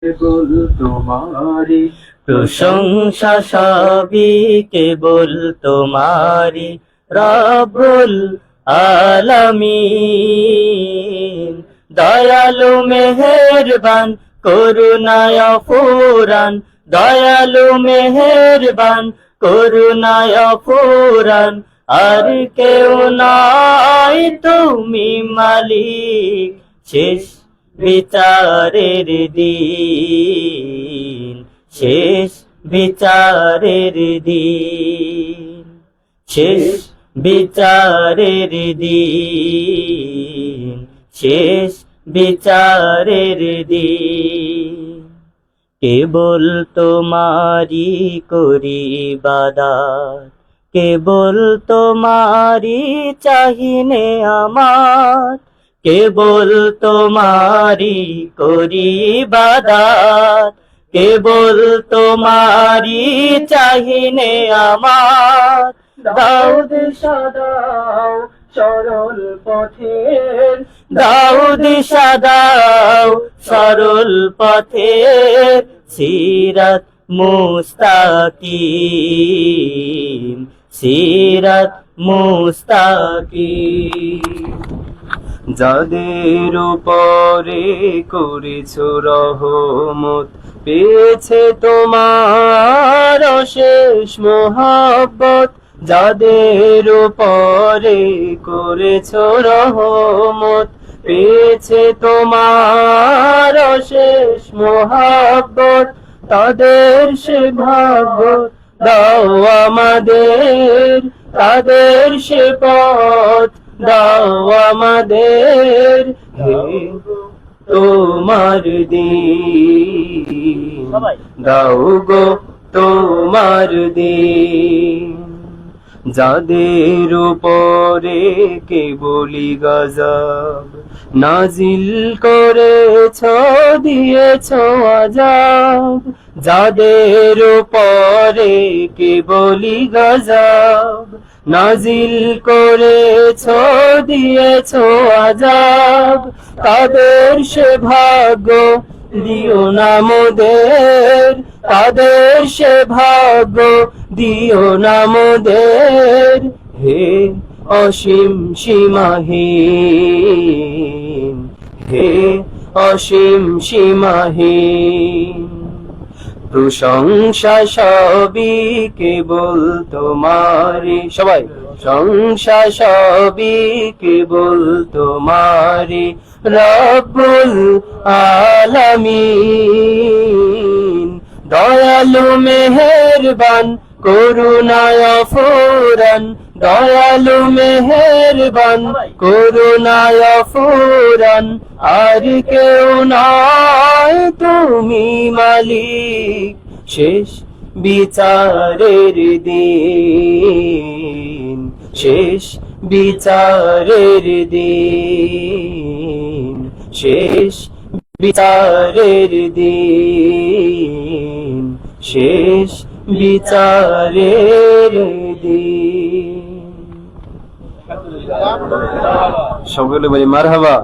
কেবল তোমারি প্রশংসা সবই কেবল তোমারি রব্বুল আলামিন। দয়ালু মেহেরবান করুণায় ফুরান, দয়ালু মেহেরবান করুণায় ফুরান। আর কেউ নাই তুমি মালিক, শেষ বিচারের দিন, শেষ বিচারের দিন, শেষ বিচারের দিন, শেষ বিচারের দিন। কেবল তোমারি করি ইবাদত, কেবল তোমারি চাহিনে আমার, কেবল তোমারি করি ইবাদত, কেবল তোমারি চাহিনে আমার। দাউদ সাদাও সরল পথের, দাউদ সাদাও সরল পথের, সিরাত মুস্তাকিম, সিরাত মুস্তাকিম। যাদের উপরে করেছ রহমত, পেয়েছে তোমার অশেষ মহব্বত। যাদের উপরে করেছ রহমত, পেয়েছে তোমার অশেষ মহব্বত। তাদের সে ভাগ্য দাও আমাদের, তাদের সে পথ দাও আমাদের। হে তোমার দিন, দাও গো তোমার দিন। যাদের উপরে কেবলি গজব নাজিল করেছ, দিয়েছ আযাব। যাদের উপরে কেবলি গজব নাজিল করেছ, দিয়েছ আযাব। তাদের সে ভাগ্য দিও না মোদের, তাদের সে ভাগ্য দিও না মোদের। হে অসীম সীমাহীন, হে অসীম সীমাহীন। প্রশংসা সবই কেবল তোমারি, সবাই প্রশংসা সবই কেবল তোমারি রব্বুল আলামিন। দয়ালু মেহেরবান করুণায় ফুরান, দয়ালু মেহেরবান করুণায় ফুরান। আর কেউ নাই তুমি মালিক, শেষ বিচারের দিন, শেষ বিচারের দিন, শেষ বিচারের দিন, শেষ বিচারের দিন। সকলে বলি মারহাবা।